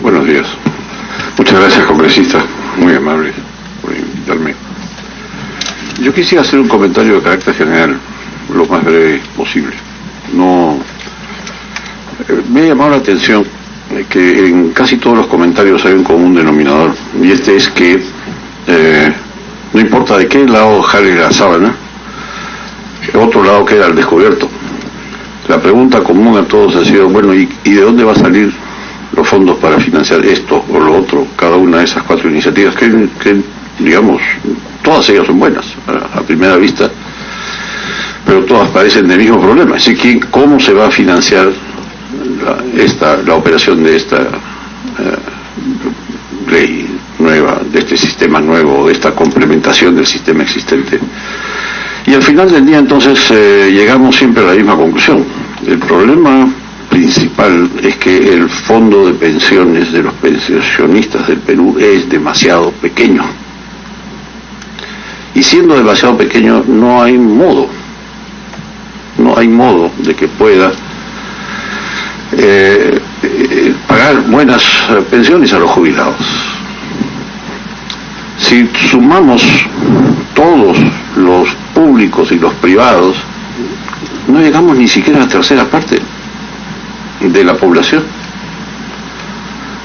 Buenos días. Muchas gracias, congresista, muy amable por invitarme. Yo quisiera hacer un comentario de carácter general, lo más breve posible. Me ha llamado la atención que en casi todos los comentarios hay un común denominador, y este es que no importa de qué lado jale la sábana, otro lado queda al descubierto. La pregunta común a todos ha sido, bueno, ¿y de dónde va a salir los fondos para financiar esto o lo otro, cada una de esas 4 iniciativas, que digamos, todas ellas son buenas a primera vista, pero todas padecen del mismo problema? Así que, ¿cómo se va a financiar la operación de esta ley nueva, de este sistema nuevo, de esta complementación del sistema existente? Y al final del día, entonces, llegamos siempre a la misma conclusión. El problema principal es que el fondo de pensiones de los pensionistas del Perú es demasiado pequeño. Y siendo demasiado pequeño, no hay modo de que pueda pagar buenas pensiones a los jubilados. Si sumamos todos los públicos y los privados, no llegamos ni siquiera a la tercera parte de la población.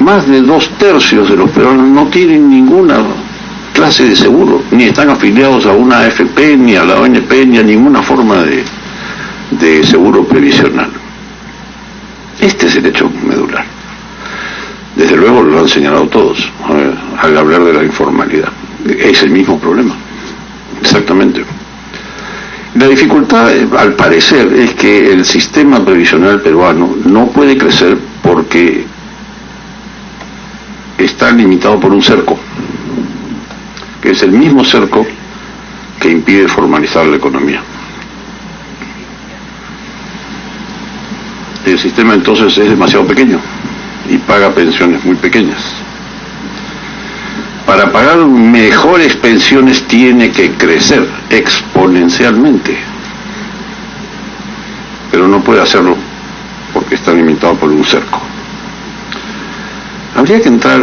Más de 2/3 de los peruanos no tienen ninguna clase de seguro, ni están afiliados a una AFP, ni a la ONP, ni a ninguna forma de seguro previsional. Este es el hecho medular. Desde luego lo han señalado todos al hablar de la informalidad. Es el mismo problema, exactamente. La dificultad, al parecer, es que el sistema previsional peruano no puede crecer porque está limitado por un cerco, que es el mismo cerco que impide formalizar la economía. El sistema entonces es demasiado pequeño y paga pensiones muy pequeñas. Para pagar mejores pensiones tiene que crecer exponencialmente, pero no puede hacerlo porque está limitado por un cerco. Habría que entrar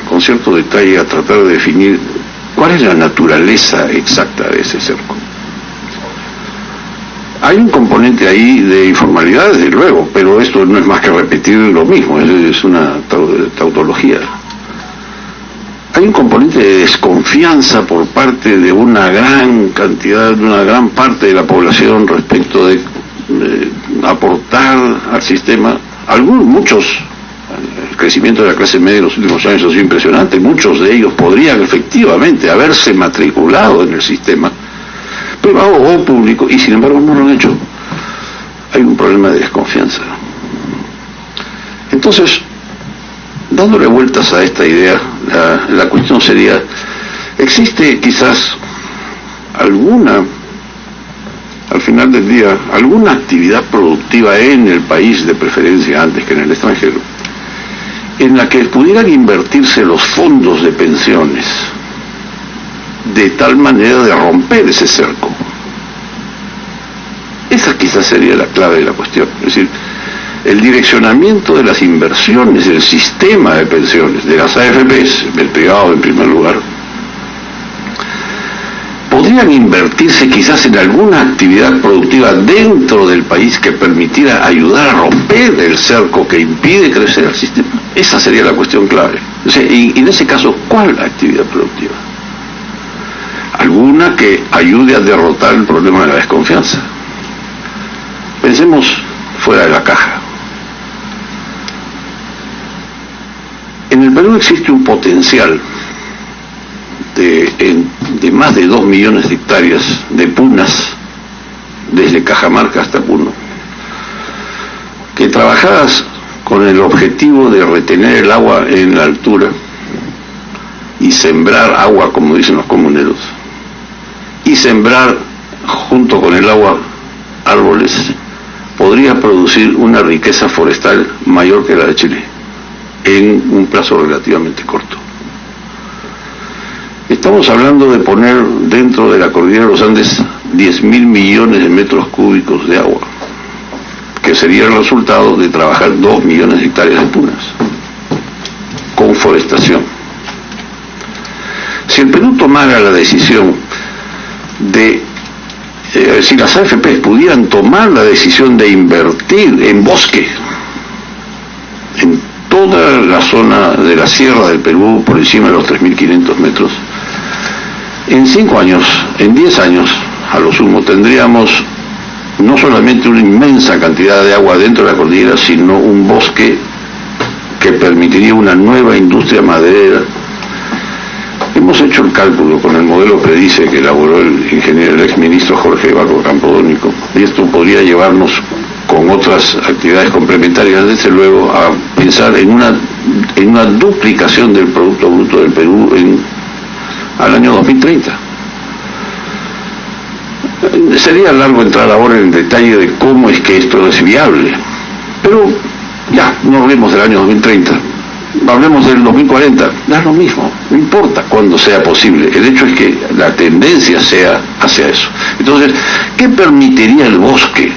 con cierto detalle a tratar de definir cuál es la naturaleza exacta de ese cerco. Hay un componente ahí de informalidad, desde luego, pero esto no es más que repetir lo mismo, es una tautología. Hay un componente de desconfianza por parte de una gran cantidad, de una gran parte de la población respecto de aportar al sistema. Muchos, el crecimiento de la clase media en los últimos años ha sido impresionante, muchos de ellos podrían efectivamente haberse matriculado en el sistema, privado o público, y sin embargo no lo han hecho. Hay un problema de desconfianza. Entonces, dándole vueltas a esta idea, la cuestión sería, ¿existe quizás alguna, al final del día, alguna actividad productiva en el país, de preferencia antes que en el extranjero, en la que pudieran invertirse los fondos de pensiones de tal manera de romper ese cerco? Esa quizás sería la clave de la cuestión. Es decir, el direccionamiento de las inversiones del sistema de pensiones, de las AFPs, del privado en primer lugar, podrían invertirse quizás en alguna actividad productiva dentro del país que permitiera ayudar a romper el cerco que impide crecer el sistema. Esa sería la cuestión clave. O sea, y en ese caso, ¿cuál actividad productiva? Alguna que ayude a derrotar el problema de la desconfianza. Pensemos fuera de la caja. En el Perú existe un potencial de más de 2 millones de hectáreas de punas, desde Cajamarca hasta Puno, que trabajadas con el objetivo de retener el agua en la altura y sembrar agua, como dicen los comuneros, y sembrar junto con el agua árboles, podría producir una riqueza forestal mayor que la de Chile en un plazo relativamente corto. Estamos hablando de poner dentro de la cordillera de los Andes 10.000 millones de metros cúbicos de agua, que sería el resultado de trabajar 2 millones de hectáreas de punas. deforestación. Si el Perú tomara la decisión de, si las AFP pudieran tomar la decisión de invertir en bosque, en toda la zona de la sierra del Perú, por encima de los 3.500 metros, en 5 años, en 10 años, a lo sumo, tendríamos no solamente una inmensa cantidad de agua dentro de la cordillera, sino un bosque que permitiría una nueva industria maderera. Hemos hecho el cálculo con el modelo PREDICE que elaboró el exministro Jorge Barro Campodónico, y esto podría llevarnos con otras actividades complementarias, desde luego, a pensar en una duplicación del Producto Bruto del Perú al año 2030. Sería largo entrar ahora en el detalle de cómo es que esto es viable, pero ya, no hablemos del año 2030, hablemos del 2040, da lo mismo, no importa cuándo sea posible, el hecho es que la tendencia sea hacia eso. Entonces, ¿qué permitiría el bosque?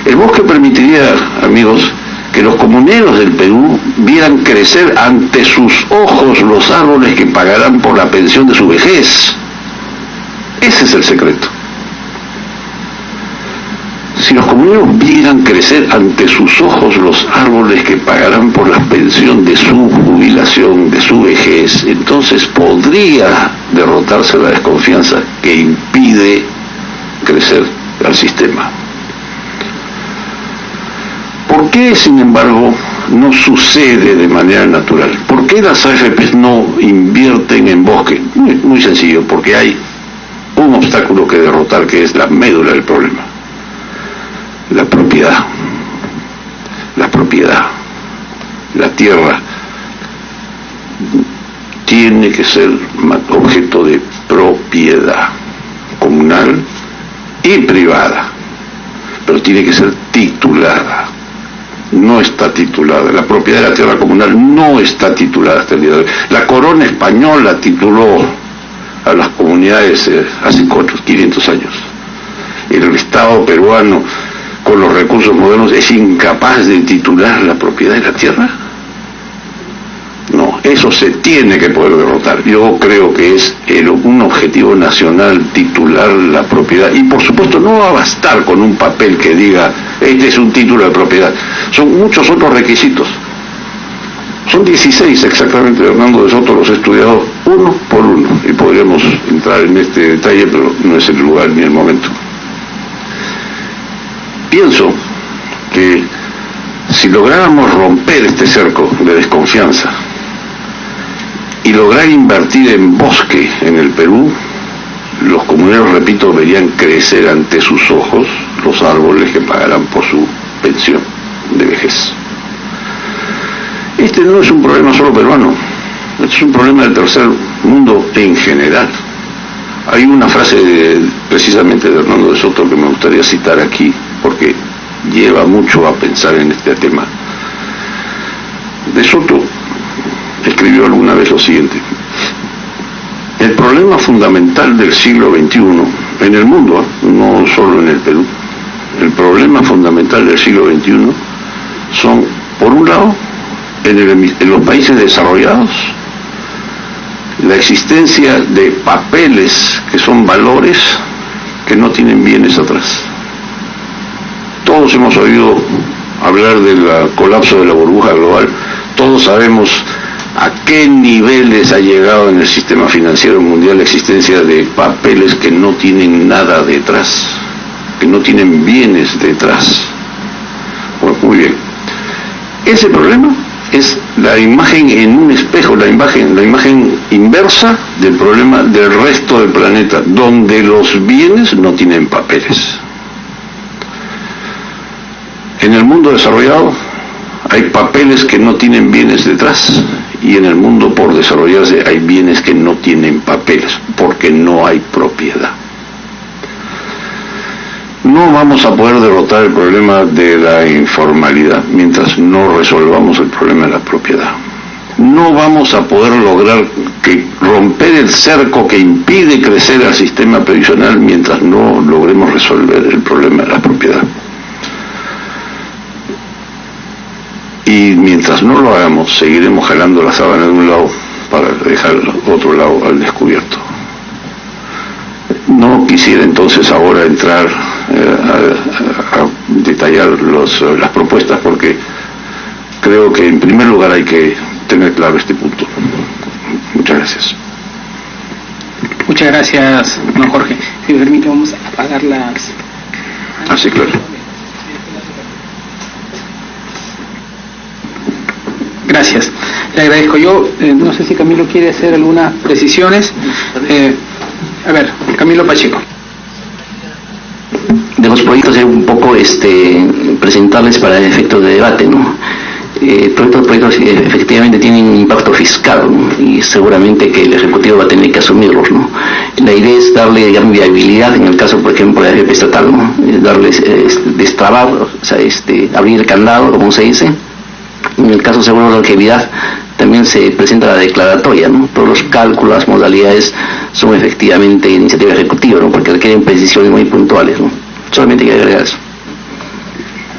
El bosque permitiría, amigos, que los comuneros del Perú vieran crecer ante sus ojos los árboles que pagarán por la pensión de su vejez. Ese es el secreto. Si los comuneros vieran crecer ante sus ojos los árboles que pagarán por la pensión de su jubilación, de su vejez, entonces podría derrotarse la desconfianza que impide crecer al sistema. ¿Por qué, sin embargo, no sucede de manera natural? ¿Por qué las AFP no invierten en bosque? Muy sencillo, porque hay un obstáculo que derrotar, que es la médula del problema. La propiedad. La propiedad. La tierra tiene que ser objeto de propiedad comunal y privada, pero tiene que ser titulada. No está titulada. La propiedad de la tierra comunal no está titulada hasta el día de hoy. La corona española tituló a las comunidades hace 500 años. El Estado peruano, con los recursos modernos, es incapaz de titular la propiedad de la tierra. No, eso se tiene que poder derrotar. Yo creo que es un objetivo nacional titular la propiedad, y por supuesto no va a bastar con un papel que diga este es un título de propiedad. Son muchos otros requisitos. Son 16 exactamente, Hernando de Soto los he estudiado uno por uno, y podríamos entrar en este detalle, pero no es el lugar ni el momento. Pienso que si lográramos romper este cerco de desconfianza y lograr invertir en bosque en el Perú, los comuneros, repito, verían crecer ante sus ojos los árboles que pagarán por su pensión de vejez. Este no es un problema solo peruano, este es un problema del tercer mundo en general. Hay una frase precisamente de Hernando de Soto que me gustaría citar aquí, porque lleva mucho a pensar en este tema. De Soto escribió alguna vez lo siguiente: el problema fundamental del siglo XXI, en el mundo, no solo en el Perú, el problema fundamental del siglo XXI son, por un lado, en los países desarrollados, la existencia de papeles que son valores que no tienen bienes atrás. Todos hemos oído hablar del colapso de la burbuja global, todos sabemos a qué niveles ha llegado en el sistema financiero mundial la existencia de papeles que no tienen nada detrás, que no tienen bienes detrás. Bueno, muy bien. Ese problema es la imagen en un espejo, la imagen inversa del problema del resto del planeta, donde los bienes no tienen papeles. En el mundo desarrollado hay papeles que no tienen bienes detrás, y en el mundo por desarrollarse hay bienes que no tienen papeles, porque no hay propiedad. No vamos a poder derrotar el problema de la informalidad mientras no resolvamos el problema de la propiedad. No vamos a poder lograr romper el cerco que impide crecer al sistema previsional mientras no logremos resolver el problema de la propiedad. Y mientras no lo hagamos, seguiremos jalando la sábana de un lado para dejar el otro lado al descubierto. No quisiera entonces ahora entrar a detallar las propuestas, porque creo que en primer lugar hay que tener claro este punto. Muchas gracias. Muchas gracias, don Jorge. Si me permite, vamos a apagar las... Así, claro. Gracias, le agradezco. Yo no sé si Camilo quiere hacer algunas precisiones. A ver, Camilo Pacheco. De los proyectos un poco presentarles para el efecto de debate, ¿no? Todos estos proyectos efectivamente tienen un impacto fiscal, ¿no? Y seguramente que el Ejecutivo va a tener que asumirlos, ¿no? La idea es darle, digamos, viabilidad en el caso, por ejemplo, de la AFP estatal, ¿no? Darles, destrabar, o sea, abrir el candado, como se dice. En el caso seguro de la actividad también se presenta la declaratoria, ¿no? Todos los cálculos, las modalidades son efectivamente iniciativa ejecutiva, ¿no? Porque requieren precisiones muy puntuales, ¿no? Solamente hay que agregar eso.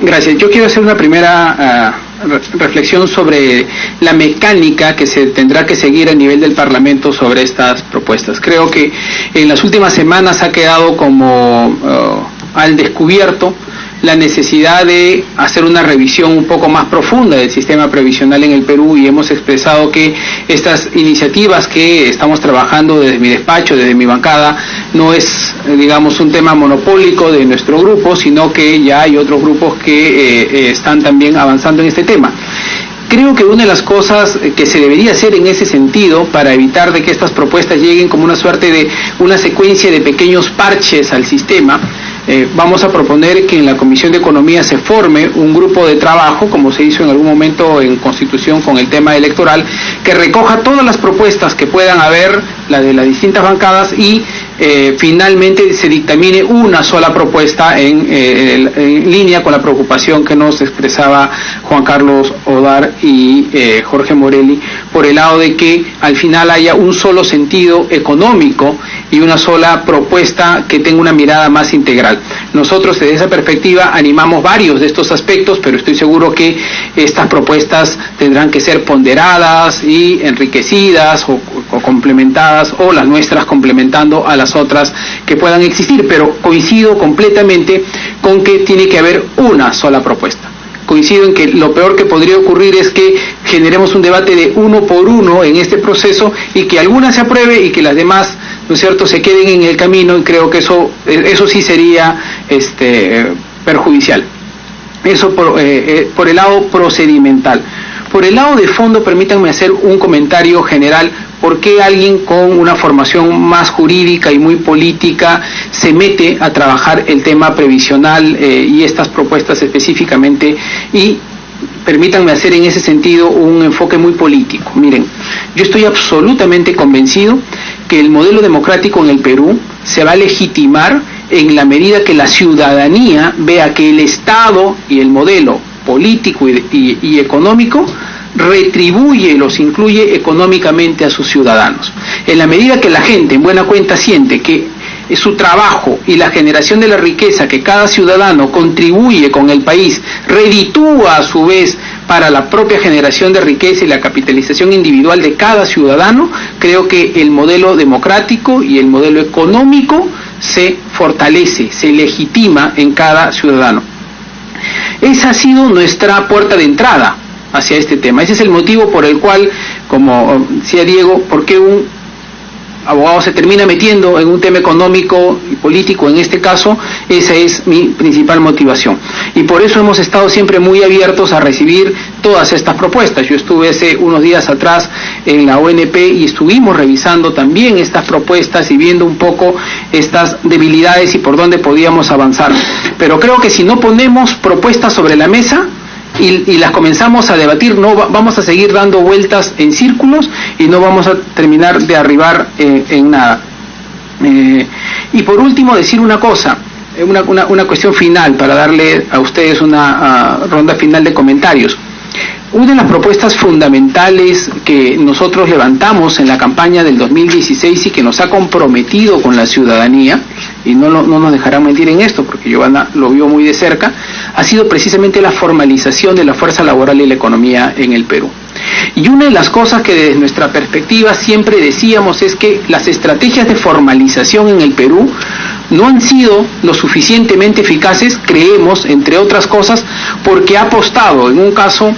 Gracias. Yo quiero hacer una primera reflexión sobre la mecánica que se tendrá que seguir a nivel del Parlamento sobre estas propuestas. Creo que en las últimas semanas ha quedado como al descubierto la necesidad de hacer una revisión un poco más profunda del sistema previsional en el Perú, y hemos expresado que estas iniciativas que estamos trabajando desde mi despacho, desde mi bancada, no es, digamos, un tema monopólico de nuestro grupo, sino que ya hay otros grupos que están también avanzando en este tema. Creo que una de las cosas que se debería hacer en ese sentido, para evitar de que estas propuestas lleguen como una suerte de una secuencia de pequeños parches al sistema, vamos a proponer que en la Comisión de Economía se forme un grupo de trabajo, como se hizo en algún momento en Constitución con el tema electoral, que recoja todas las propuestas que puedan haber, la de las distintas bancadas, y finalmente se dictamine una sola propuesta en línea con la preocupación que nos expresaba Juan Carlos Odar y Jorge Morelli, por el lado de que al final haya un solo sentido económico y una sola propuesta que tenga una mirada más integral. Nosotros desde esa perspectiva animamos varios de estos aspectos, pero estoy seguro que estas propuestas tendrán que ser ponderadas y enriquecidas o complementadas, o las nuestras complementando a las otras que puedan existir, pero coincido completamente con que tiene que haber una sola propuesta. Coincido en que lo peor que podría ocurrir es que generemos un debate de uno por uno en este proceso y que alguna se apruebe y que las demás, ¿no es cierto?, se queden en el camino, y creo que eso sí sería perjudicial. Eso por el lado procedimental. Por el lado de fondo, permítanme hacer un comentario general. ¿Por qué alguien con una formación más jurídica y muy política se mete a trabajar el tema previsional y estas propuestas específicamente? Y permítanme hacer en ese sentido un enfoque muy político. Miren, yo estoy absolutamente convencido que el modelo democrático en el Perú se va a legitimar en la medida que la ciudadanía vea que el Estado y el modelo político y económico retribuye, los incluye económicamente a sus ciudadanos. En la medida que la gente en buena cuenta siente que su trabajo y la generación de la riqueza que cada ciudadano contribuye con el país reditúa a su vez para la propia generación de riqueza y la capitalización individual de cada ciudadano, creo que el modelo democrático y el modelo económico se fortalece, se legitima en cada ciudadano. Esa ha sido nuestra puerta de entrada hacia este tema. Ese es el motivo por el cual, como decía Diego, por qué un abogado se termina metiendo en un tema económico y político, en este caso, esa es mi principal motivación. Y por eso hemos estado siempre muy abiertos a recibir todas estas propuestas. Yo estuve hace unos días atrás en la ONP y estuvimos revisando también estas propuestas y viendo un poco estas debilidades y por dónde podíamos avanzar. Pero creo que si no ponemos propuestas sobre la mesa y las comenzamos a debatir, no vamos a seguir dando vueltas en círculos y no vamos a terminar de arribar en nada. Y por último, decir una cosa, una cuestión final para darle a ustedes una ronda final de comentarios. Una de las propuestas fundamentales que nosotros levantamos en la campaña del 2016 y que nos ha comprometido con la ciudadanía, y no nos dejarán mentir en esto porque Giovanna lo vio muy de cerca, ha sido precisamente la formalización de la fuerza laboral y la economía en el Perú. Y una de las cosas que desde nuestra perspectiva siempre decíamos es que las estrategias de formalización en el Perú no han sido lo suficientemente eficaces, creemos, entre otras cosas, porque ha apostado, en un caso,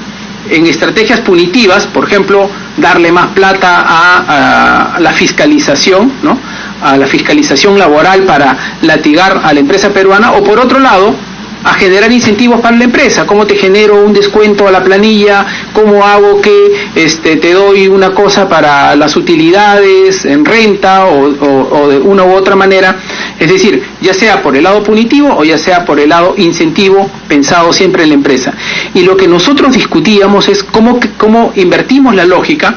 en estrategias punitivas, por ejemplo, darle más plata a la fiscalización, ¿no?, a la fiscalización laboral para latigar a la empresa peruana, o por otro lado, a generar incentivos para la empresa. ¿Cómo te genero un descuento a la planilla? ¿Cómo hago que te doy una cosa para las utilidades en renta o de una u otra manera? Es decir, ya sea por el lado punitivo o ya sea por el lado incentivo, pensado siempre en la empresa. Y lo que nosotros discutíamos es cómo invertimos la lógica,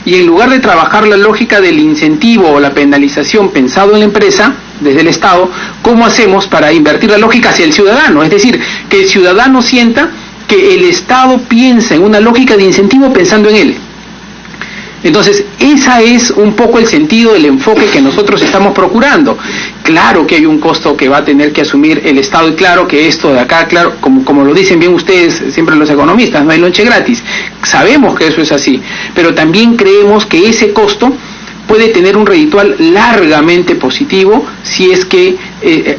y en lugar de trabajar la lógica del incentivo o la penalización pensado en la empresa, desde el Estado, ¿cómo hacemos para invertir la lógica hacia el ciudadano? Es decir, que el ciudadano sienta que el Estado piensa en una lógica de incentivo pensando en él. Entonces, esa es un poco el sentido del enfoque que nosotros estamos procurando. Claro que hay un costo que va a tener que asumir el Estado, y claro que esto de acá, claro, como lo dicen bien ustedes, siempre los economistas, no hay lonche gratis. Sabemos que eso es así, pero también creemos que ese costo puede tener un reditual largamente positivo si es que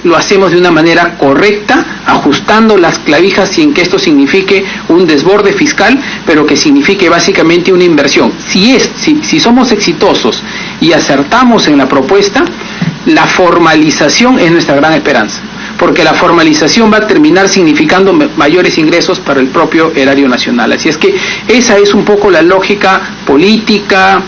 lo hacemos de una manera correcta, ajustando las clavijas sin que esto signifique un desborde fiscal, pero que signifique básicamente una inversión. Si somos exitosos y acertamos en la propuesta, la formalización es nuestra gran esperanza, porque la formalización va a terminar significando mayores ingresos para el propio erario nacional. Así es que esa es un poco la lógica política,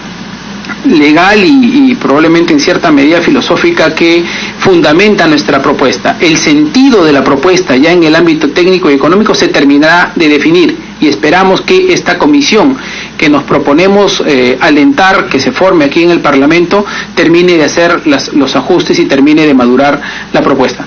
legal y probablemente en cierta medida filosófica que fundamenta nuestra propuesta. El sentido de la propuesta ya en el ámbito técnico y económico se terminará de definir, y esperamos que esta comisión que nos proponemos alentar que se forme aquí en el Parlamento termine de hacer los ajustes y termine de madurar la propuesta.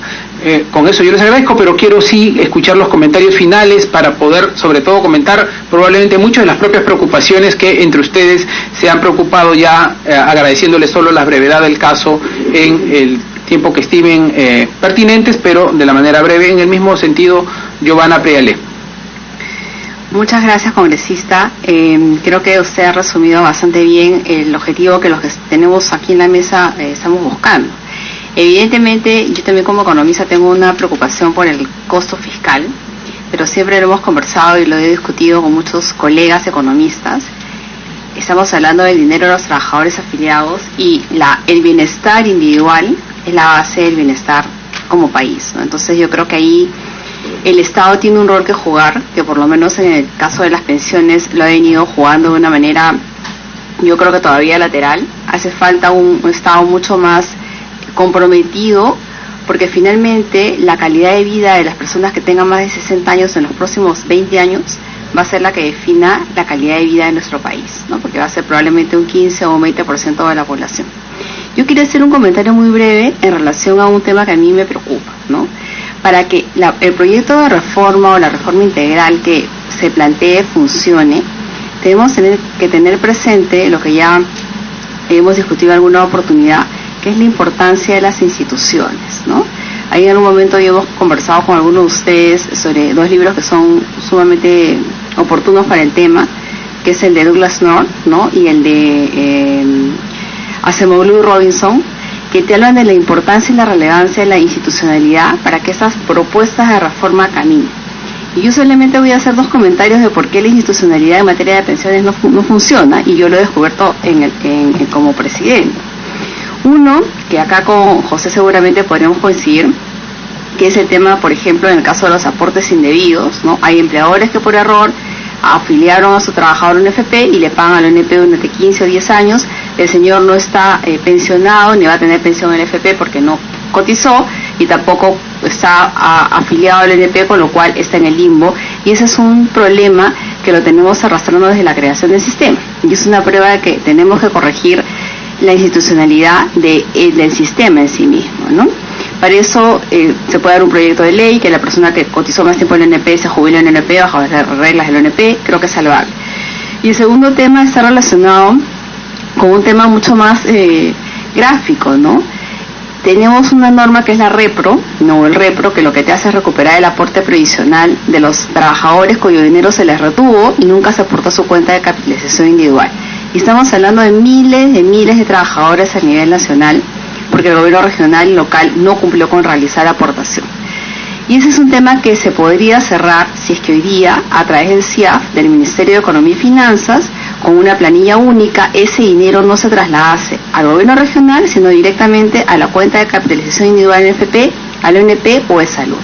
Con eso yo les agradezco, pero quiero sí escuchar los comentarios finales para poder sobre todo comentar probablemente muchas de las propias preocupaciones que entre ustedes se han preocupado ya, agradeciéndoles solo la brevedad del caso en el tiempo que estimen pertinentes, pero de la manera breve. En el mismo sentido, Giovanna Preale. Muchas gracias, congresista. Creo que usted ha resumido bastante bien el objetivo que los que tenemos aquí en la mesa estamos buscando. Evidentemente, yo también como economista tengo una preocupación por el costo fiscal, pero siempre lo hemos conversado y lo he discutido con muchos colegas economistas. Estamos hablando del dinero de los trabajadores afiliados y el bienestar individual es la base del bienestar como país, ¿no? Entonces yo creo que ahí el Estado tiene un rol que jugar, que por lo menos en el caso de las pensiones lo ha venido jugando de una manera, yo creo que todavía lateral. Hace falta un Estado mucho más comprometido, porque finalmente la calidad de vida de las personas que tengan más de 60 años en los próximos 20 años va a ser la que defina la calidad de vida de nuestro país, ¿no? Porque va a ser probablemente un 15 o un 20% de la población. Yo quiero hacer un comentario muy breve en relación a un tema que a mí me preocupa, ¿no? Para que el proyecto de reforma o la reforma integral que se plantee funcione, tenemos que tener presente lo que ya hemos discutido en alguna oportunidad, que es la importancia de las instituciones, ¿no? Ahí en algún momento ya hemos conversado con algunos de ustedes sobre dos libros que son sumamente oportunos para el tema, que es el de Douglas North, ¿no?, y el de Acemoglu y Robinson, que te hablan de la importancia y la relevancia de la institucionalidad para que esas propuestas de reforma caminen. Y yo solamente voy a hacer dos comentarios de por qué la institucionalidad en materia de pensiones no funciona, y yo lo he descubierto como presidente. Uno, que acá con José seguramente podremos coincidir, que es el tema, por ejemplo, en el caso de los aportes indebidos, ¿no? Hay empleadores que por error afiliaron a su trabajador a un FP y le pagan al ONP durante 15 o 10 años, el señor no está pensionado ni va a tener pensión en el FP porque no cotizó y tampoco está afiliado al ONP, con lo cual está en el limbo, y ese es un problema que lo tenemos arrastrando desde la creación del sistema, y es una prueba de que tenemos que corregir la institucionalidad del sistema en sí mismo, ¿no? Para eso se puede dar un proyecto de ley que la persona que cotizó más tiempo en el ONP se jubile en el ONP bajo las reglas del ONP. Creo que es salvable. Y el segundo tema está relacionado con un tema mucho más gráfico, ¿no? tenemos una norma que es la REPRO, no el REPRO, que lo que te hace es recuperar el aporte previsional de los trabajadores cuyo dinero se les retuvo y nunca se aportó a su cuenta de capitalización individual. Y estamos hablando de miles de trabajadores a nivel nacional, porque el gobierno regional y local no cumplió con realizar la aportación. Y ese es un tema que se podría cerrar si es que hoy día, a través del CIAF, del Ministerio de Economía y Finanzas, con una planilla única, ese dinero no se trasladase al gobierno regional, sino directamente a la cuenta de capitalización individual en FP, al ONP o de salud.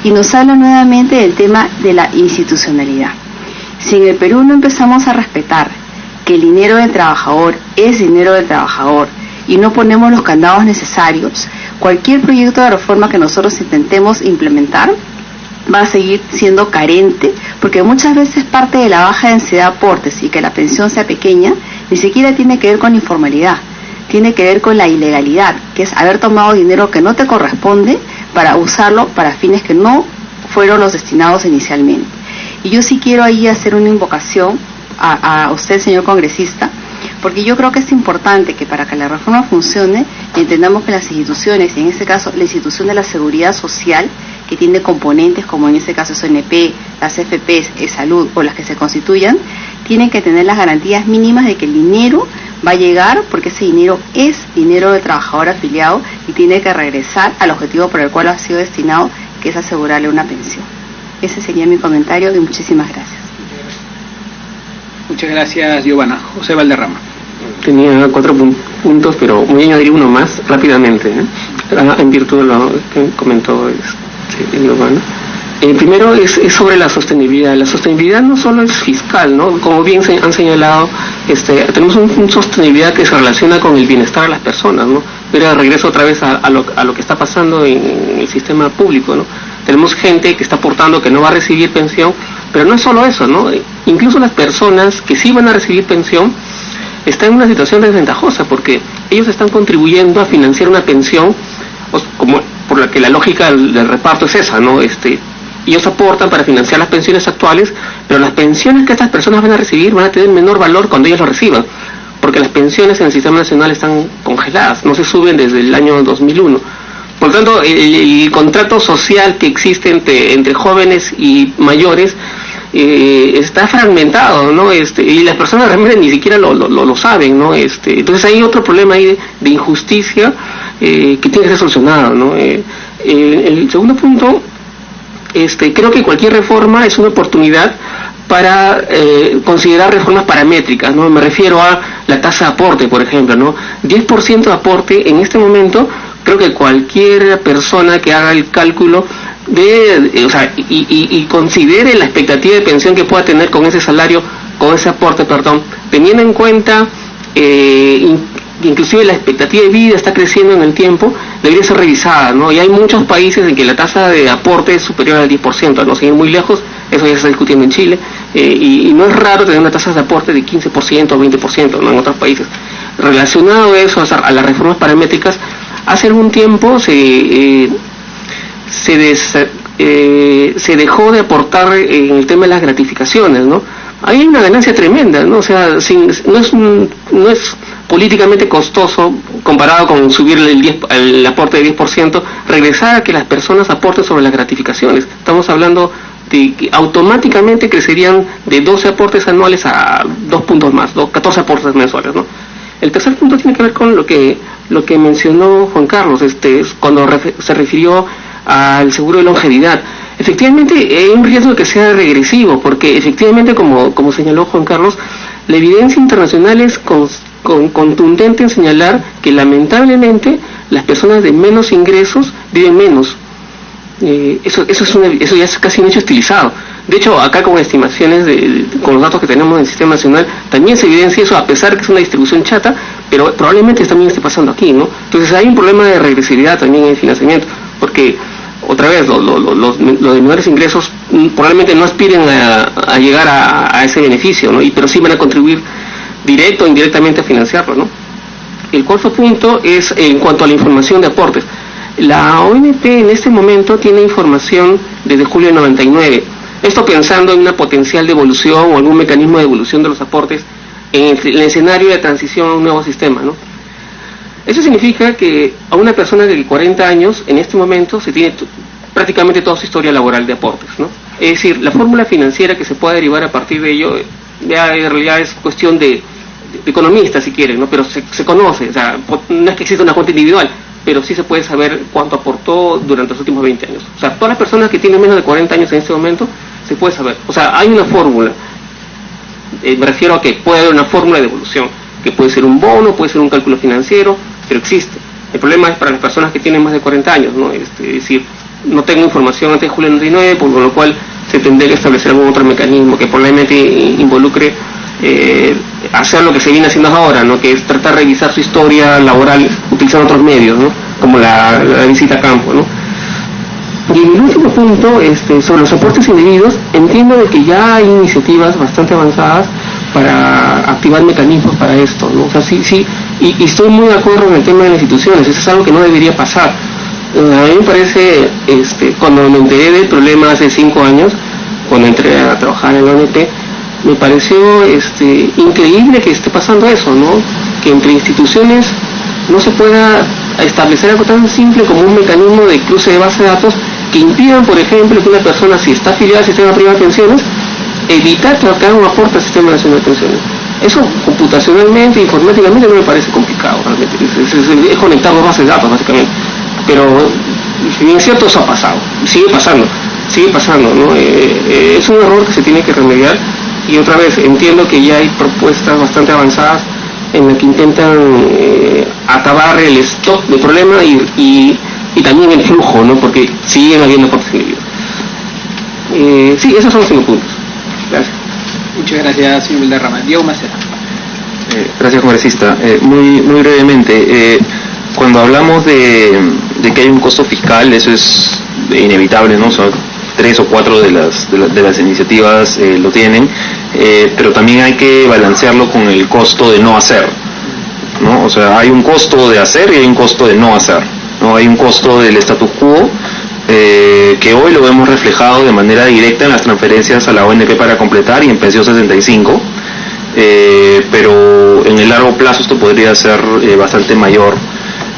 Y nos habla nuevamente del tema de la institucionalidad. Si en el Perú no empezamos a respetar que el dinero del trabajador es dinero del trabajador y no ponemos los candados necesarios, cualquier proyecto de reforma que nosotros intentemos implementar va a seguir siendo carente, porque muchas veces parte de la baja densidad de aportes y que la pensión sea pequeña, ni siquiera tiene que ver con informalidad, tiene que ver con la ilegalidad, que es haber tomado dinero que no te corresponde para usarlo para fines que no fueron los destinados inicialmente. Y yo sí quiero ahí hacer una invocación a usted, señor congresista, porque yo creo que es importante que para que la reforma funcione, entendamos que las instituciones, y en este caso la institución de la seguridad social, que tiene componentes como en este caso es ONP, las FPs, salud o las que se constituyan, tienen que tener las garantías mínimas de que el dinero va a llegar, porque ese dinero es dinero del trabajador afiliado y tiene que regresar al objetivo por el cual ha sido destinado, que es asegurarle una pensión. Ese sería mi comentario y muchísimas gracias. Muchas gracias, Giovanna. José Valderrama. Tenía 4 puntos, pero voy a añadir uno más rápidamente, en virtud de lo que comentó Giovanna. Primero es sobre la sostenibilidad. La sostenibilidad no solo es fiscal, ¿no? Como bien han señalado, tenemos una sostenibilidad que se relaciona con el bienestar de las personas, ¿no? Pero regreso otra vez a lo que está pasando en el sistema público, ¿no? Tenemos gente que está aportando que no va a recibir pensión, pero no es solo eso, ¿no? Incluso las personas que sí van a recibir pensión están en una situación desventajosa porque ellos están contribuyendo a financiar una pensión, como por la que la lógica del reparto es esa, ¿no? Ellos aportan para financiar las pensiones actuales, pero las pensiones que estas personas van a recibir van a tener menor valor cuando ellos lo reciban, porque las pensiones en el sistema nacional están congeladas, no se suben desde el año 2001. Por lo tanto, el contrato social que existe entre jóvenes y mayores está fragmentado, ¿no? Y las personas realmente ni siquiera lo saben, ¿no? Entonces hay otro problema ahí de injusticia que tiene que ser solucionado, ¿no? El segundo punto, creo que cualquier reforma es una oportunidad para considerar reformas paramétricas, ¿no? Me refiero a la tasa de aporte, por ejemplo, ¿no? 10% de aporte en este momento, creo que cualquier persona que haga el cálculo y considere la expectativa de pensión que pueda tener con ese salario, con ese aporte, teniendo en cuenta inclusive la expectativa de vida está creciendo en el tiempo, debería ser revisada, ¿no? Y hay muchos países en que la tasa de aporte es superior al 10%, a no seguir muy lejos, eso ya se está discutiendo en Chile, y no es raro tener una tasa de aporte de 15% o 20%, ¿no? En otros países. Relacionado a eso, a las reformas paramétricas, hace algún tiempo se dejó de aportar en el tema de las gratificaciones, ¿no? Ahí hay una ganancia tremenda, ¿no? O sea, no es políticamente costoso comparado con subir el aporte de 10%, regresar a que las personas aporten sobre las gratificaciones. Estamos hablando de que automáticamente crecerían de 12 aportes anuales a 2 puntos más, 14 aportes mensuales, ¿no? El tercer punto tiene que ver con lo que mencionó Juan Carlos, cuando se refirió al seguro de longevidad. Efectivamente hay un riesgo de que sea regresivo, porque efectivamente, como señaló Juan Carlos, la evidencia internacional es contundente en señalar que lamentablemente las personas de menos ingresos viven menos. Eso ya es casi un hecho estilizado. De hecho, acá con estimaciones, con los datos que tenemos en el sistema nacional, también se evidencia eso, a pesar de que es una distribución chata, pero probablemente también esté pasando aquí, ¿no? Entonces hay un problema de regresividad también en el financiamiento, porque otra vez los de menores ingresos probablemente no aspiren a llegar a ese beneficio, ¿no? Pero sí van a contribuir directo o indirectamente a financiarlo, ¿no? El cuarto punto es en cuanto a la información de aportes. La ONP en este momento tiene información desde julio de 99. Esto pensando en una potencial devolución o algún mecanismo de devolución de los aportes en el escenario de transición a un nuevo sistema, ¿no? Eso significa que a una persona de 40 años, en este momento, se tiene prácticamente toda su historia laboral de aportes, ¿no? Es decir, la fórmula financiera que se pueda derivar a partir de ello, ya en realidad es cuestión de economistas, si quieren, ¿no? Pero se conoce, o sea, no es que exista una cuenta individual, pero sí se puede saber cuánto aportó durante los últimos 20 años. O sea, todas las personas que tienen menos de 40 años en este momento, se puede saber. O sea, hay una fórmula. Me refiero a que puede haber una fórmula de evolución, que puede ser un bono, puede ser un cálculo financiero, pero existe. El problema es para las personas que tienen más de 40 años, ¿no? Es decir, no tengo información antes de julio del 99, por lo cual se tendría que establecer algún otro mecanismo que probablemente involucre hacer lo que se viene haciendo ahora, ¿no? Que es tratar de revisar su historia laboral utilizando otros medios, ¿no? Como la visita a campo, ¿no? Y en el último punto, sobre los aportes indebidos, entiendo de que ya hay iniciativas bastante avanzadas para activar mecanismos para esto, ¿no? O sea, sí, y estoy muy de acuerdo en el tema de las instituciones, eso es algo que no debería pasar. A mí me parece, cuando me enteré del problema hace 5 años, cuando entré a trabajar en la ONP, me pareció increíble que esté pasando eso, ¿no? Que entre instituciones no se pueda establecer algo tan simple como un mecanismo de cruce de base de datos que impidan, por ejemplo, que una persona, si está afiliada al sistema privado de pensiones, evitar que haga un aporte al sistema nacional de pensiones. Eso computacionalmente, informáticamente, no me parece complicado, realmente. Es conectar dos bases de datos, básicamente. Pero, si bien es cierto, eso ha pasado, sigue pasando, ¿no? Es un error que se tiene que remediar. Y otra vez, entiendo que ya hay propuestas bastante avanzadas en las que intentan acabar el stock de problemas y también el flujo, ¿no? Porque siguen habiendo aportes indebidos. Sí, esos son los 5 puntos. Gracias. Muchas gracias, señor Valderrama. Diego Macera. Gracias, congresista. Muy brevemente, cuando hablamos de que hay un costo fiscal, eso es inevitable, ¿no? Son 3 o 4 de las iniciativas lo tienen, pero también hay que balancearlo con el costo de no hacer, ¿no? O sea, hay un costo de hacer y hay un costo de no hacer, ¿no? Hay un costo del status quo, que hoy lo vemos reflejado de manera directa en las transferencias a la ONP para completar y en pensión 65, pero en el largo plazo esto podría ser bastante mayor,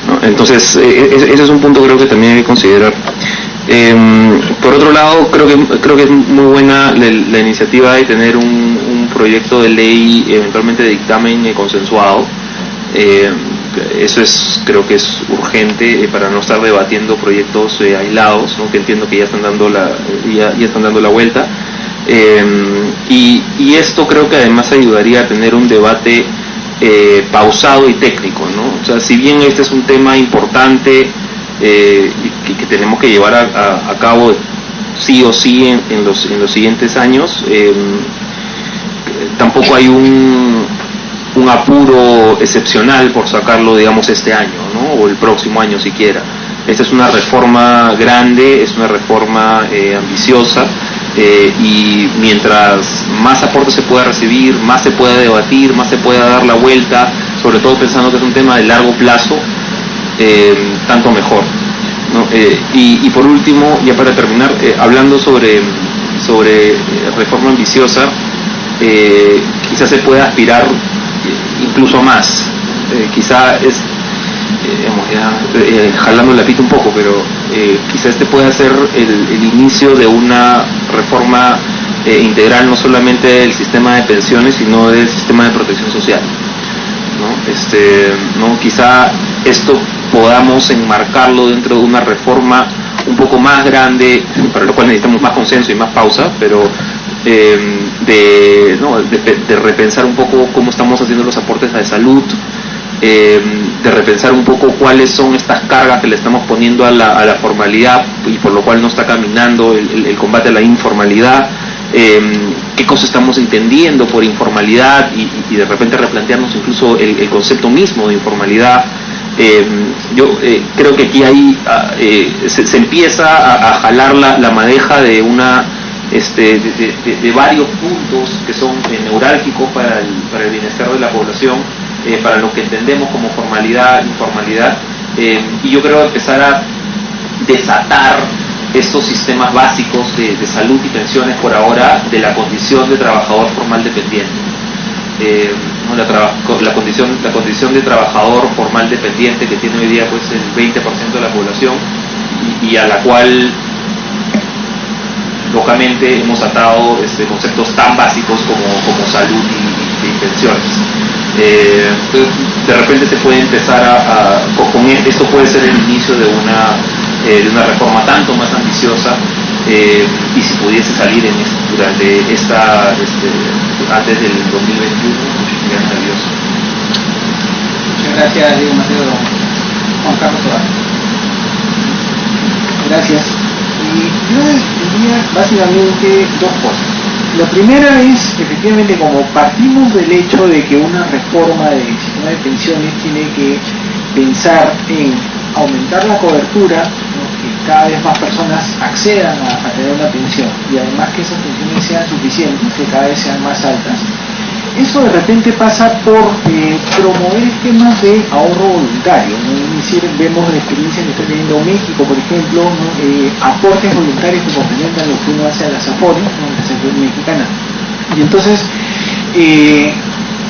¿no? Entonces, ese es un punto creo que también hay que considerar. Por otro lado, creo que es muy buena la iniciativa de tener un proyecto de ley, eventualmente de dictamen consensuado. Eso creo que es urgente para no estar debatiendo proyectos aislados, ¿no? Que entiendo que ya están dando la vuelta. Y esto creo que además ayudaría a tener un debate pausado y técnico, ¿no? O sea, si bien este es un tema importante que tenemos que llevar a cabo sí o sí en los siguientes años, tampoco hay un apuro excepcional por sacarlo, digamos, este año, ¿no? O el próximo año siquiera. Esta es una reforma grande, es una reforma ambiciosa, y mientras más aportes se pueda recibir, más se pueda debatir, más se pueda dar la vuelta, sobre todo pensando que es un tema de largo plazo, tanto mejor, ¿no? Y por último, ya para terminar, hablando sobre reforma ambiciosa, quizás se pueda aspirar incluso más, quizá es jalando la pita un poco, pero quizá este pueda ser el inicio de una reforma integral, no solamente del sistema de pensiones, sino del sistema de protección social, ¿no? ¿No? Quizá esto podamos enmarcarlo dentro de una reforma un poco más grande, para lo cual necesitamos más consenso y más pausa, pero de repensar un poco cómo estamos haciendo los aportes a salud, de repensar un poco cuáles son estas cargas que le estamos poniendo a la formalidad y por lo cual no está caminando el combate a la informalidad, qué cosas estamos entendiendo por informalidad y de repente replantearnos incluso el concepto mismo de informalidad. Yo creo que aquí se empieza a jalar la madeja de de varios puntos que son neurálgicos para el bienestar de la población, para lo que entendemos como formalidad, informalidad, y yo creo empezar a desatar estos sistemas básicos de salud y pensiones por ahora de la condición de trabajador formal dependiente. ¿no? La condición de trabajador formal dependiente que tiene hoy día pues el 20% de la población y a la cual locamente hemos atado conceptos tan básicos como salud y pensiones. De repente te puede empezar esto puede ser el inicio de una reforma tanto más ambiciosa, y si pudiese salir durante antes del 2021, sería maravilloso. Muchas gracias, Diego Mateo. Juan Carlos Tobar. Gracias. Y yo diría básicamente dos cosas. La primera es, efectivamente, como partimos del hecho de que una reforma del sistema de pensiones tiene que pensar en aumentar la cobertura, ¿no? Que cada vez más personas accedan a tener una pensión y además que esas pensiones sean suficientes, que cada vez sean más altas. Eso de repente pasa por promover esquemas de ahorro voluntario, ¿no? Es decir, vemos la experiencia que está teniendo México, por ejemplo, ¿no? Aportes voluntarios que complementan lo que uno hace a las AFORES, ¿no? La Asociación Mexicana. Y entonces,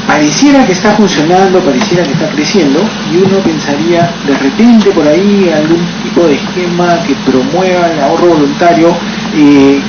pareciera que está funcionando, pareciera que está creciendo, y uno pensaría de repente por ahí algún tipo de esquema que promueva el ahorro voluntario,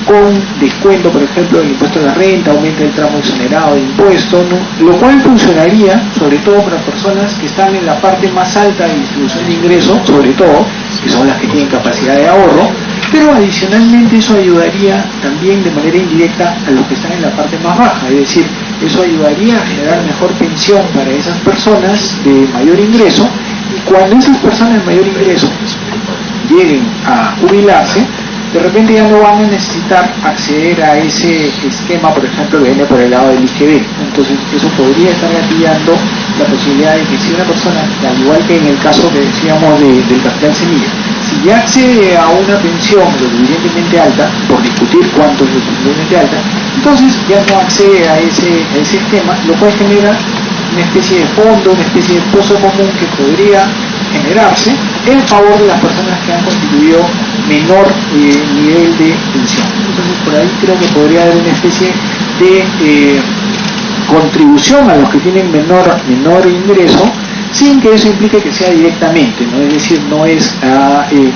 con descuento, por ejemplo, del impuesto a la renta, aumenta el tramo exonerado de impuestos, ¿no? Lo cual funcionaría sobre todo para personas que están en la parte más alta de distribución de ingresos, sobre todo, que son las que tienen capacidad de ahorro, pero adicionalmente eso ayudaría también de manera indirecta a los que están en la parte más baja, es decir, eso ayudaría a generar mejor pensión para esas personas de mayor ingreso, y cuando esas personas de mayor ingreso lleguen a jubilarse, de repente ya no van a necesitar acceder a ese esquema, por ejemplo, que viene por el lado del IGB. Entonces eso podría estar gatillando la posibilidad de que si una persona, al igual que en el caso que decíamos del capital semilla, si ya accede a una pensión lo suficientemente alta, por discutir cuánto es lo suficientemente alta, entonces ya no accede a ese esquema, lo cual genera una especie de fondo, una especie de pozo común que podría generarse en favor de las personas que han constituido menor nivel de pensión. Entonces por ahí creo que podría haber una especie de contribución a los que tienen menor ingreso, sin que eso implique que sea directamente, ¿no? Es decir, no es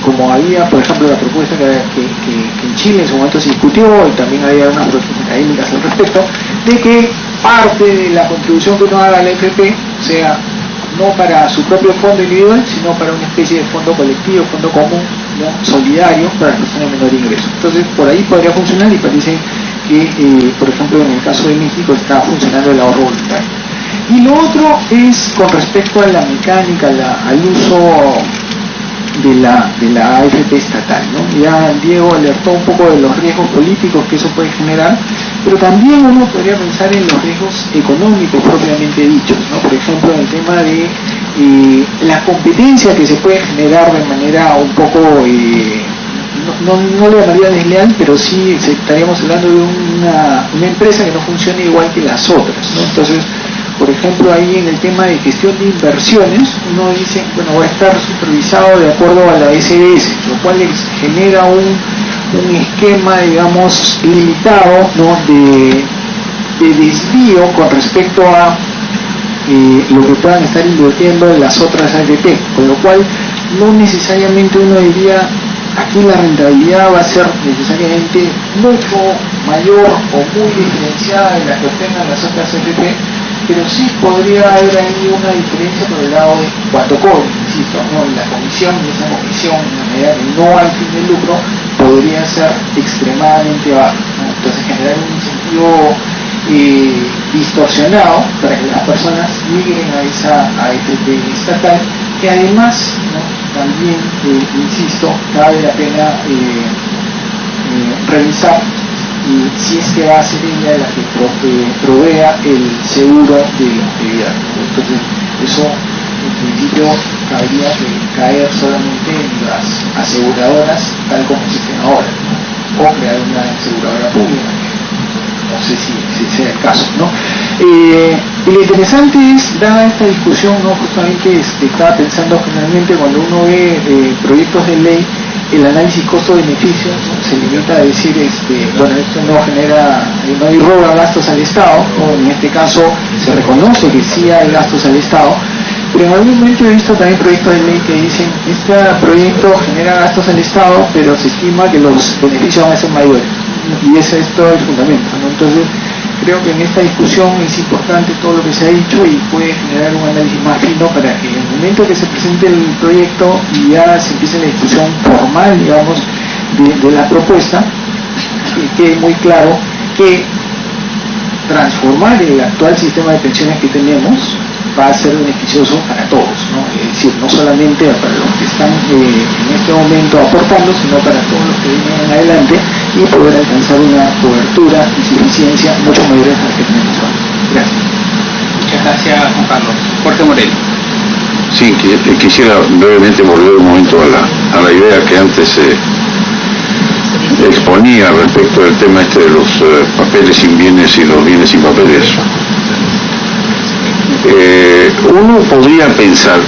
como había, por ejemplo, la propuesta que en Chile en su momento se discutió, y también había unas propuestas académicas al respecto, de que parte de la contribución que uno haga a la AFP sea no para su propio fondo individual, sino para una especie de fondo colectivo, fondo común, ¿no? Solidario para las personas de menor ingreso. Entonces, por ahí podría funcionar, y parece que, por ejemplo, en el caso de México está funcionando el ahorro voluntario. Y lo otro es con respecto a la mecánica, al uso de la AFP estatal, ¿no? Ya Diego alertó un poco de los riesgos políticos que eso puede generar, pero también uno podría pensar en los riesgos económicos propiamente dichos, ¿no? Por ejemplo, en el tema de la competencia que se puede generar de manera un poco, no lo llamaría desleal, pero sí estaríamos hablando de una empresa que no funcione igual que las otras, ¿no? Entonces, por ejemplo, ahí en el tema de gestión de inversiones, uno dice, bueno, va a estar supervisado de acuerdo a la SBS, lo cual genera un esquema, digamos, limitado, ¿no? de desvío con respecto a lo que puedan estar invirtiendo en las otras AFP, con lo cual no necesariamente uno diría, aquí la rentabilidad va a ser necesariamente mucho mayor o muy diferenciada de la que obtengan las otras AFP, pero sí podría haber ahí una diferencia por el lado de cuánto cobre, insisto, ¿no? La comisión, y esa comisión, en la medida que no hay fin de lucro, podría ser extremadamente baja, ¿no? Entonces generar un incentivo distorsionado para que las personas migren a esa AFP estatal, que además, ¿no? También, insisto, vale la pena revisar si es que va a ser ella la que provea el seguro de longevidad. Entonces, eso en principio cabría caer solamente en las aseguradoras, tal como existen ahora, ¿no? O crear una aseguradora pública, no sé si sea el caso, ¿no? Y lo interesante es, dada esta discusión, ¿no? Justamente estaba pensando generalmente cuando uno ve proyectos de ley el análisis costo-beneficio, ¿no? Se limita a decir, bueno, esto no genera, no irroga gastos al Estado, ¿no? En este caso se reconoce que sí hay gastos al Estado, pero en algún momento he visto también proyectos de ley que dicen, este proyecto genera gastos al Estado, pero se estima que los beneficios van a ser mayores, y ese es todo el fundamento, ¿no? Entonces, creo que en esta discusión es importante todo lo que se ha dicho y puede generar un análisis más fino para que en el momento que se presente el proyecto y ya se empiece la discusión formal, digamos, de la propuesta, quede muy claro que transformar el actual sistema de pensiones que tenemos va a ser beneficioso para todos, ¿no? Es decir, no solamente para los que están en este momento aportando, sino para todos los que vienen en adelante y poder alcanzar una cobertura y suficiencia mucho mayores a la que tenemos ahora. Gracias. Muchas gracias, Juan Carlos. Jorge Moreno. Sí, quisiera brevemente volver un momento a la idea que antes exponía respecto del tema de los papeles sin bienes y los bienes sin papeles. Uno podría pensar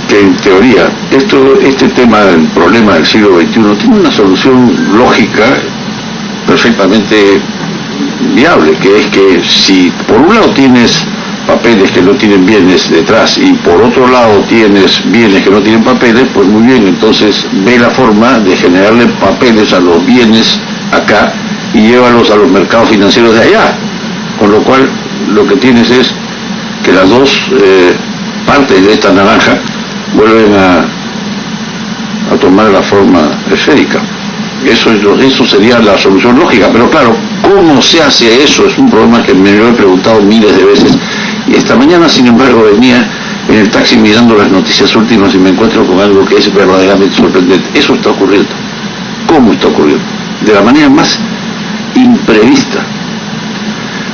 que en teoría este tema del problema del siglo XXI tiene una solución lógica perfectamente viable, que es que si por un lado tienes papeles que no tienen bienes detrás y por otro lado tienes bienes que no tienen papeles, pues muy bien, entonces ve la forma de generarle papeles a los bienes acá y llévalos a los mercados financieros de allá, con lo cual lo que tienes es que las dos partes de esta naranja vuelven a tomar la forma esférica. Eso sería la solución lógica, pero claro, ¿cómo se hace eso? Es un problema que me lo he preguntado miles de veces, y esta mañana, sin embargo, venía en el taxi mirando las noticias últimas y me encuentro con algo que es verdaderamente sorprendente. Eso está ocurriendo. ¿Cómo está ocurriendo? De la manera más imprevista.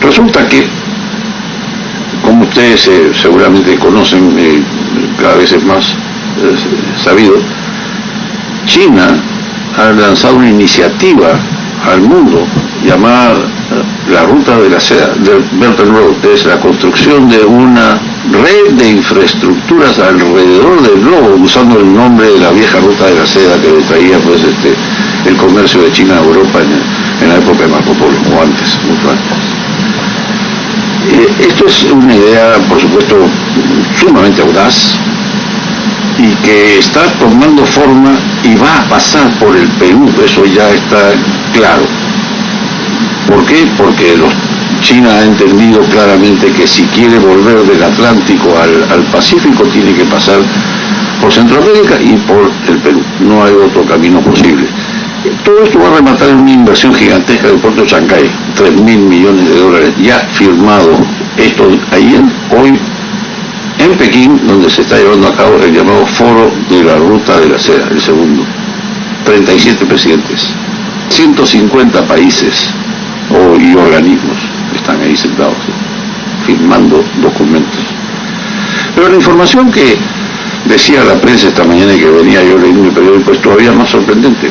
Resulta que, como ustedes seguramente conocen, cada vez es más sabido, China ha lanzado una iniciativa al mundo llamada la Ruta de la Seda, del Belt and Road, es la construcción de una red de infraestructuras alrededor del globo, usando el nombre de la vieja Ruta de la Seda que traía pues el comercio de China a Europa en la época de Marco Polo, o antes, mucho antes. Esto es una idea, por supuesto, sumamente audaz y que está tomando forma y va a pasar por el Perú, eso ya está claro. ¿Por qué? Porque China ha entendido claramente que si quiere volver del Atlántico al Pacífico tiene que pasar por Centroamérica y por el Perú, no hay otro camino posible. Todo esto va a rematar en una inversión gigantesca del puerto de Chancay, 3.000 millones de dólares, ya firmado. Esto ayer, hoy, en Pekín, donde se está llevando a cabo el llamado Foro de la Ruta de la Seda, el segundo. 37 presidentes, 150 países y organismos están ahí sentados, firmando documentos. Pero la información que decía la prensa esta mañana y que venía yo leyendo el periódico es todavía más sorprendente.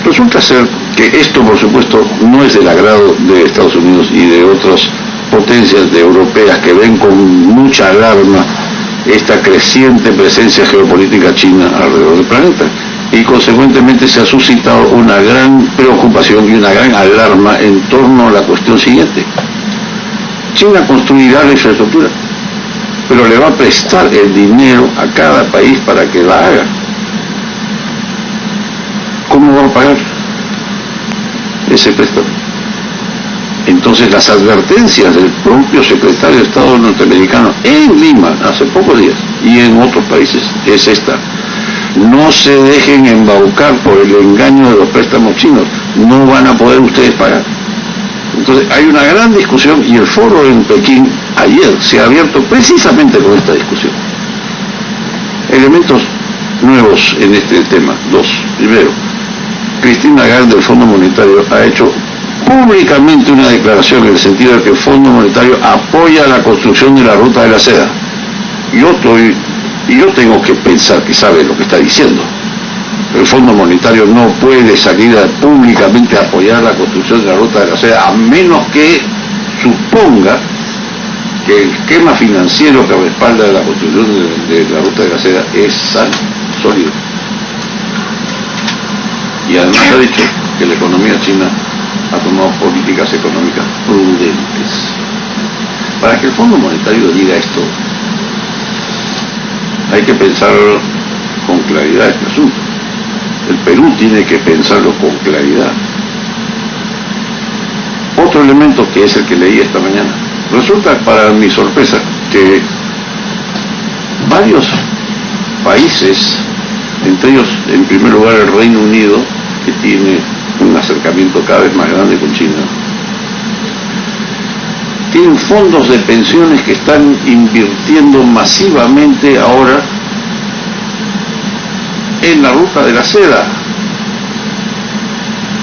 Resulta ser que esto, por supuesto, no es del agrado de Estados Unidos y de otras potencias europeas que ven con mucha alarma esta creciente presencia geopolítica china alrededor del planeta. Y consecuentemente se ha suscitado una gran preocupación y una gran alarma en torno a la cuestión siguiente. China construirá la infraestructura, pero le va a prestar el dinero a cada país para que la haga. ¿Cómo va a pagar ese préstamo? Entonces las advertencias del propio secretario de Estado norteamericano en Lima hace pocos días y en otros países es esta: no se dejen embaucar por el engaño de los préstamos chinos, no van a poder ustedes pagar. Entonces hay una gran discusión y el foro en Pekín ayer se ha abierto precisamente con esta discusión. Elementos nuevos en este tema, dos. Primero, Christine Lagarde del Fondo Monetario ha hecho públicamente una declaración en el sentido de que el Fondo Monetario apoya la construcción de la Ruta de la Seda. Yo tengo que pensar que sabe lo que está diciendo. El Fondo Monetario no puede salir públicamente a apoyar la construcción de la Ruta de la Seda, a menos que suponga que el esquema financiero que respalda la construcción de la Ruta de la Seda es sano, sólido. Y además ha dicho que la economía china ha tomado políticas económicas prudentes. Para que el Fondo Monetario diga esto, hay que pensar con claridad este asunto. El Perú tiene que pensarlo con claridad. Otro elemento que es el que leí esta mañana. Resulta, para mi sorpresa, que varios países, entre ellos, en primer lugar, el Reino Unido, que tiene un acercamiento cada vez más grande con China, tienen fondos de pensiones que están invirtiendo masivamente ahora en la ruta de la seda.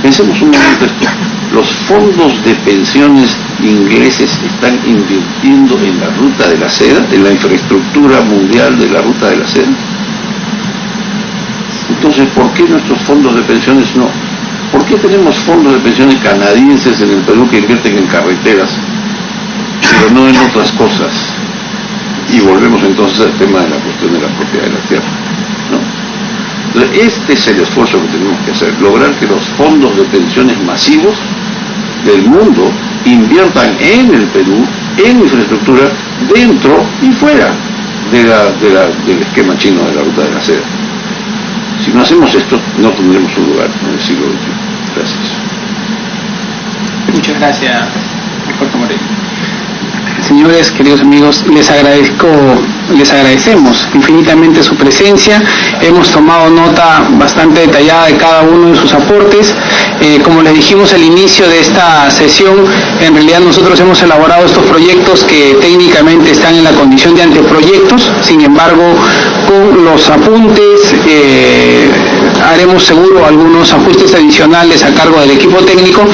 Pensemos un momento esto. Los fondos de pensiones ingleses están invirtiendo en la ruta de la seda, en la infraestructura mundial de la ruta de la seda. Entonces, ¿por qué nuestros fondos de pensiones no? ¿Por qué tenemos fondos de pensiones canadienses en el Perú que invierten en carreteras, pero no en otras cosas? Y volvemos entonces al tema de la cuestión de la propiedad de la tierra, ¿no? Entonces, este es el esfuerzo que tenemos que hacer, lograr que los fondos de pensiones masivos del mundo inviertan en el Perú, en infraestructura, dentro y fuera del esquema chino de la ruta de la seda. Si no hacemos esto, no tendremos un lugar en el siglo XXI. Gracias. Muchas gracias, Alberto Moreno. Señores, queridos amigos, les agradecemos infinitamente su presencia. Hemos tomado nota bastante detallada de cada uno de sus aportes. Como les dijimos al inicio de esta sesión, en realidad nosotros hemos elaborado estos proyectos que técnicamente están en la condición de anteproyectos. Sin embargo, con los apuntes haremos seguro algunos ajustes adicionales a cargo del equipo técnico.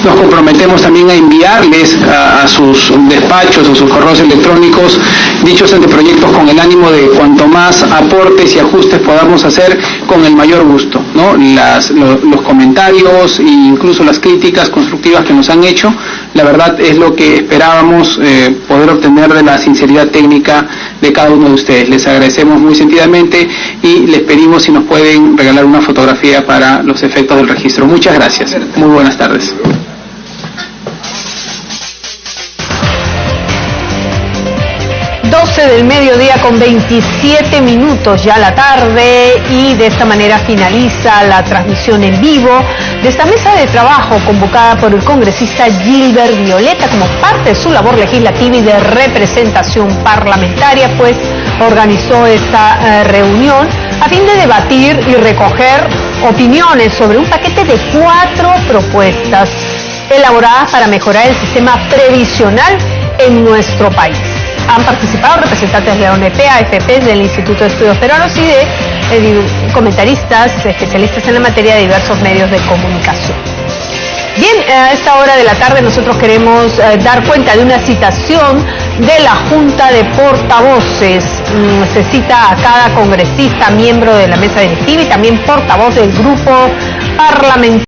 Nos comprometemos también a enviarles a sus despachos o sus correos electrónicos dichos anteproyectos con el ánimo de cuanto más aportes y ajustes podamos hacer, con el mayor gusto, ¿no? Los comentarios e incluso las críticas constructivas que nos han hecho, la verdad es lo que esperábamos poder obtener de la sinceridad técnica de cada uno de ustedes. Les agradecemos muy sentidamente y les pedimos si nos pueden regalar una fotografía para los efectos del registro. Muchas gracias. Muy buenas tardes. 12 del mediodía con 27 minutos ya la tarde, y de esta manera finaliza la transmisión en vivo de esta mesa de trabajo convocada por el congresista Gilbert Violeta como parte de su labor legislativa y de representación parlamentaria, pues organizó esta reunión a fin de debatir y recoger opiniones sobre un paquete de 4 propuestas elaboradas para mejorar el sistema previsional en nuestro país. Han participado representantes de la ONP, AFP, del Instituto de Estudios Peruanos y de comentaristas, especialistas en la materia de diversos medios de comunicación. Bien, a esta hora de la tarde nosotros queremos dar cuenta de una citación de la Junta de Portavoces. Se cita a cada congresista, miembro de la mesa directiva y también portavoz del grupo parlamentario.